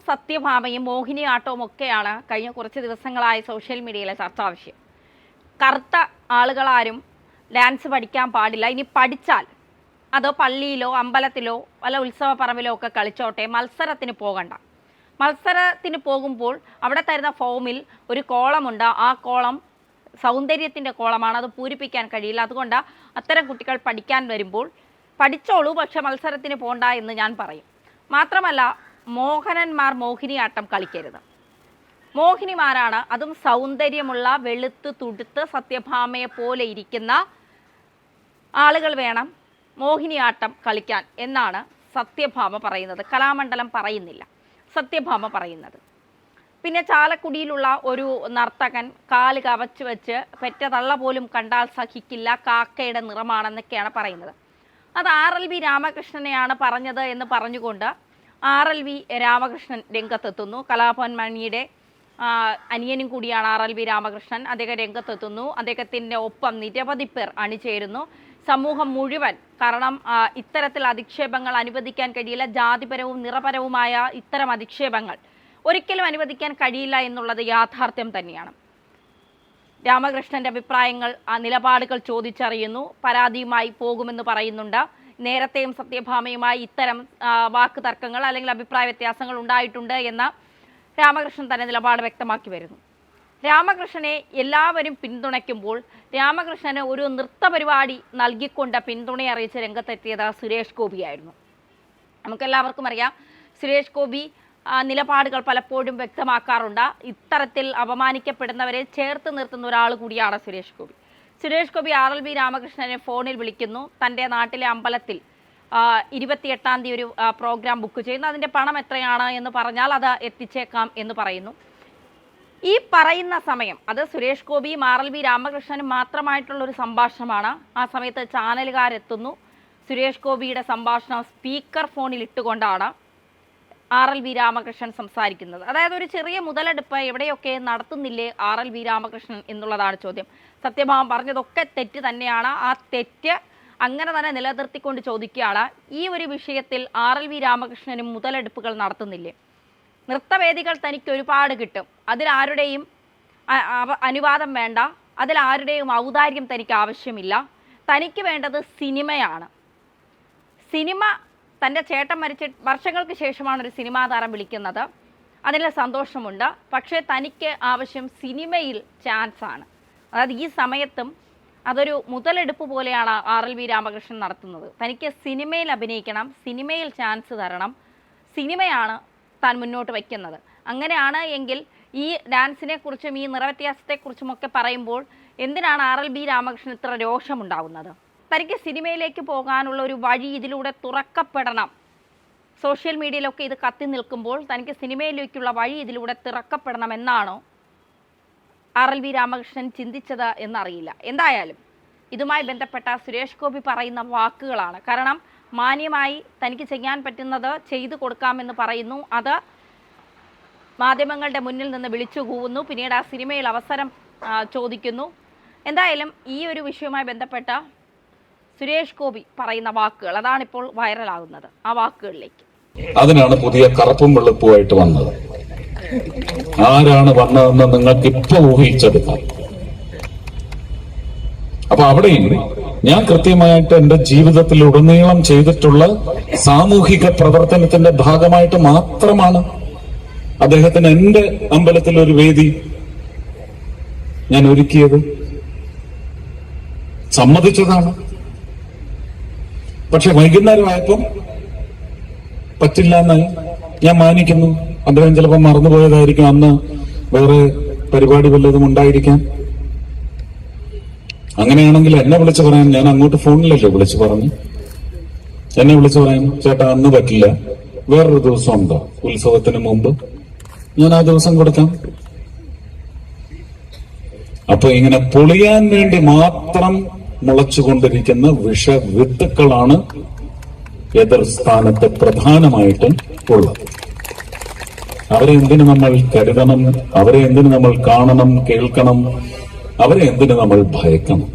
സത്യഭാമയും മോഹിനിയാട്ടവും ഒക്കെയാണ് കഴിഞ്ഞ കുറച്ച് ദിവസങ്ങളായി സോഷ്യൽ മീഡിയയിലെ ചർച്ചാ വിഷയം. കറുത്ത ആളുകളാരും ഡാൻസ് പഠിക്കാൻ പാടില്ല. ഇനി പഠിച്ചാൽ അത് പള്ളിയിലോ അമ്പലത്തിലോ വല്ല ഉത്സവ പറമ്പിലോ ഒക്കെ കളിച്ചോട്ടെ, മത്സരത്തിന് പോകണ്ട. മത്സരത്തിന് പോകുമ്പോൾ അവിടെ തരുന്ന ഫോമിൽ ഒരു കോളമുണ്ട്. ആ കോളം സൗന്ദര്യത്തിൻ്റെ കോളമാണ്, അത് പൂരിപ്പിക്കാൻ കഴിയില്ല. അതുകൊണ്ട് അത്തരം കുട്ടികൾ പഠിക്കാൻ വരുമ്പോൾ പഠിച്ചോളൂ, പക്ഷെ മത്സരത്തിന് പോകണ്ട എന്ന് ഞാൻ പറയും. മാത്രമല്ല, മോഹനന്മാർ മോഹിനിയാട്ടം കളിക്കരുത്. മോഹിനിമാരാണ്, അതും സൗന്ദര്യമുള്ള വെളുത്ത് തുടുത്ത് സത്യഭാമയെ പോലെ ഇരിക്കുന്ന ആളുകൾ വേണം മോഹിനിയാട്ടം കളിക്കാൻ എന്നാണ് സത്യഭാമ പറയുന്നത്. കലാമണ്ഡലം പറയുന്നില്ല, സത്യഭാമ പറയുന്നത്. പിന്നെ ചാലക്കുടിയിലുള്ള ഒരു നർത്തകൻ കാല് കവച്ച് വെച്ച് പെറ്റ തള്ള പോലും കണ്ടാൽ സഹിക്കില്ല, കാക്കയുടെ നിറമാണെന്നൊക്കെയാണ് പറയുന്നത്. അത് RLV രാമകൃഷ്ണനെയാണ് പറഞ്ഞത് എന്ന് പറഞ്ഞുകൊണ്ട് RLV രാമകൃഷ്ണൻ രംഗത്തെത്തുന്നു. കലാഭവൻ മണിയുടെ അനിയനും കൂടിയാണ് RLV രാമകൃഷ്ണൻ. അദ്ദേഹം രംഗത്തെത്തുന്നു. അദ്ദേഹത്തിൻ്റെ ഒപ്പം നിരവധി പേർ അണിചേരുന്നു. സമൂഹം മുഴുവൻ, കാരണം ഇത്തരത്തിൽ അധിക്ഷേപങ്ങൾ അനുവദിക്കാൻ കഴിയില്ല. ജാതിപരവും നിറപരവുമായ ഇത്തരം അധിക്ഷേപങ്ങൾ ഒരിക്കലും അനുവദിക്കാൻ കഴിയില്ല എന്നുള്ളത് യാഥാർത്ഥ്യം തന്നെയാണ്. രാമകൃഷ്ണന്റെ അഭിപ്രായങ്ങൾ, നിലപാടുകൾ ചോദിച്ചറിയുന്നു. പരാതിയുമായി പോകുമെന്ന് പറയുന്നുണ്ട്. നേരത്തെയും സത്യഭാമയുമായി ഇത്തരം വാക്ക് തർക്കങ്ങൾ അല്ലെങ്കിൽ അഭിപ്രായ വ്യത്യാസങ്ങൾ ഉണ്ടായിട്ടുണ്ട് എന്ന രാമകൃഷ്ണൻ തന്നെ നിലപാട് വ്യക്തമാക്കി വരുന്നു. രാമകൃഷ്ണനെ എല്ലാവരും പിന്തുണയ്ക്കുമ്പോൾ രാമകൃഷ്ണന് ഒരു നൃത്ത പരിപാടി നൽകിക്കൊണ്ട് പിന്തുണ അറിയിച്ച് രംഗത്തെത്തിയത് സുരേഷ് ഗോപിയായിരുന്നു. നമുക്കെല്ലാവർക്കും അറിയാം, സുരേഷ് ഗോപി നിലപാടുകൾ പലപ്പോഴും വ്യക്തമാക്കാറുണ്ട്. ഇത്തരത്തിൽ അപമാനിക്കപ്പെടുന്നവരെ ചേർത്ത് നിർത്തുന്ന ഒരാൾ കൂടിയാണ് സുരേഷ് ഗോപി. സുരേഷ് ഗോപി RLV രാമകൃഷ്ണനെ ഫോണിൽ വിളിക്കുന്നു. തൻ്റെ നാട്ടിലെ അമ്പലത്തിൽ 28-ാം തീയതി ഒരു പ്രോഗ്രാം ബുക്ക് ചെയ്യുന്നു. അതിൻ്റെ പണം എത്രയാണ് എന്ന് പറഞ്ഞാൽ അത് എത്തിച്ചേക്കാം എന്ന് പറയുന്നു. ഈ പറയുന്ന സമയം അത് സുരേഷ് ഗോപിയും RLV രാമകൃഷ്ണനും മാത്രമായിട്ടുള്ളൊരു സംഭാഷണമാണ്. ആ സമയത്ത് ചാനലുകാരെത്തുന്നു. സുരേഷ് ഗോപിയുടെ സംഭാഷണം സ്പീക്കർ ഫോണിൽ ഇട്ടുകൊണ്ടാണ് RLV രാമകൃഷ്ണൻ സംസാരിക്കുന്നത്. അതായത് ഒരു ചെറിയ മുതലെടുപ്പ് എവിടെയൊക്കെ നടത്തുന്നില്ലേ RLV രാമകൃഷ്ണൻ എന്നുള്ളതാണ് ചോദ്യം. സത്യഭാമ പറഞ്ഞതൊക്കെ തെറ്റ് തന്നെയാണ്. ആ തെറ്റ് അങ്ങനെ തന്നെ നിലനിർത്തിക്കൊണ്ട് ചോദിക്കുകയാണ്, ഈ ഒരു വിഷയത്തിൽ RLV രാമകൃഷ്ണനും മുതലെടുപ്പുകൾ നടത്തുന്നില്ലേ? നൃത്തവേദികൾ തനിക്ക് ഒരുപാട് കിട്ടും, അതിലാരുടെയും അനുവാദം വേണ്ട, അതിലാരുടെയും ഔദാര്യം തനിക്ക് ആവശ്യമില്ല. തനിക്ക് വേണ്ടത് സിനിമയാണ്. സിനിമ, തൻ്റെ ചേട്ടൻ മരിച്ച വർഷങ്ങൾക്ക് ശേഷമാണ് ഒരു സിനിമാ താരം വിളിക്കുന്നത്, അതിൽ സന്തോഷമുണ്ട്. പക്ഷേ തനിക്ക് ആവശ്യം സിനിമയിൽ ചാൻസാണ്. അതായത് ഈ സമയത്തും അതൊരു മുതലെടുപ്പ് പോലെയാണ് RLV രാമകൃഷ്ണൻ നടത്തുന്നത്. തനിക്ക് സിനിമയിൽ അഭിനയിക്കണം, സിനിമയിൽ ചാൻസ് തരണം, സിനിമയാണ് താൻ മുന്നോട്ട് വയ്ക്കുന്നത്. അങ്ങനെയാണ് എങ്കിൽ ഈ ഡാൻസിനെ കുറിച്ചും ഈ നിറവ്യത്യാസത്തെക്കുറിച്ചുമൊക്കെ പറയുമ്പോൾ എന്തിനാണ് RLV രാമകൃഷ്ണൻ ഇത്ര രോഷമുണ്ടാവുന്നത്? തനിക്ക് സിനിമയിലേക്ക് പോകാനുള്ള ഒരു വഴി ഇതിലൂടെ തുറക്കപ്പെടണം. സോഷ്യൽ മീഡിയയിലൊക്കെ ഇത് കത്തി നിൽക്കുമ്പോൾ തനിക്ക് സിനിമയിലേക്കുള്ള വഴി ഇതിലൂടെ തുറക്കപ്പെടണമെന്നാണോ RLV രാമകൃഷ്ണൻ ചിന്തിച്ചത് എന്നറിയില്ല. എന്തായാലും ഇതുമായി ബന്ധപ്പെട്ട സുരേഷ് ഗോപി പറയുന്ന വാക്കുകളാണ്. കാരണം മാന്യമായി തനിക്ക് ചെയ്യാൻ പറ്റുന്നത് ചെയ്തു കൊടുക്കാമെന്ന് പറയുന്നു. അത് മാധ്യമങ്ങളുടെ മുന്നിൽ നിന്ന് വിളിച്ചു കൂവുന്നു. പിന്നീട് ആ സിനിമയിൽ അവസരം ചോദിക്കുന്നു. എന്തായാലും ഈ ഒരു വിഷയവുമായി ബന്ധപ്പെട്ട സുരേഷ് ഗോപി പറയുന്ന വാക്കുകൾ, അതാണിപ്പോൾ വൈറലാകുന്നത്. ആ വാക്കുകളിലേക്ക്. അതിനാണ് പുതിയ കറുപ്പും വെളുപ്പുമായിട്ട് വന്നത്. ആരാണ് വന്നതെന്ന് നിങ്ങൾക്ക് ഇപ്പൊ ഊഹിച്ചെടുക്കാം. അപ്പൊ അവിടെയും ഞാൻ കൃത്യമായിട്ട് എന്റെ ജീവിതത്തിൽ ഉടനീളം ചെയ്തിട്ടുള്ള സാമൂഹിക പ്രവർത്തനത്തിന്റെ ഭാഗമായിട്ട് മാത്രമാണ് അദ്ദേഹത്തിന് എന്റെ അമ്പലത്തിൽ ഒരു വേദി ഞാൻ ഒരുക്കിയത്, സമ്മതിച്ചതാണ്. പക്ഷെ വൈകുന്നേരമായപ്പം പറ്റില്ല എന്നായി. ഞാൻ മാനിക്കുന്നു. അദ്ദേഹം ചിലപ്പോൾ മറന്നുപോയതായിരിക്കും, അന്ന് വേറെ പരിപാടി വല്ലതും ഉണ്ടായിരിക്കാം. അങ്ങനെയാണെങ്കിൽ എന്നെ വിളിച്ചു പറയാൻ, ഞാൻ അങ്ങോട്ട് ഫോണിലല്ലേ വിളിച്ചു പറഞ്ഞു. എന്നെ വിളിച്ചു പറയാൻ, ചേട്ടാ അന്ന് പറ്റില്ല, വേറൊരു ദിവസം ഉണ്ടോ ഉത്സവത്തിന് മുമ്പ്, ഞാൻ ആ ദിവസം കൊടുക്കാം. അപ്പൊ ഇങ്ങനെ പൊളിയാൻ വേണ്ടി മാത്രം മുളച്ചുകൊണ്ടിരിക്കുന്ന വിഷവിത്തുക്കളാണ് എതിർ സ്ഥാനത്ത് പ്രധാനമായിട്ടും ഉള്ളത്. അവരെ എന്തിനു നമ്മൾ കരുതണം? അവരെ എന്തിനു നമ്മൾ കാണണം, കേൾക്കണം? അവരെ എന്തിനു നമ്മൾ ഭയക്കണം?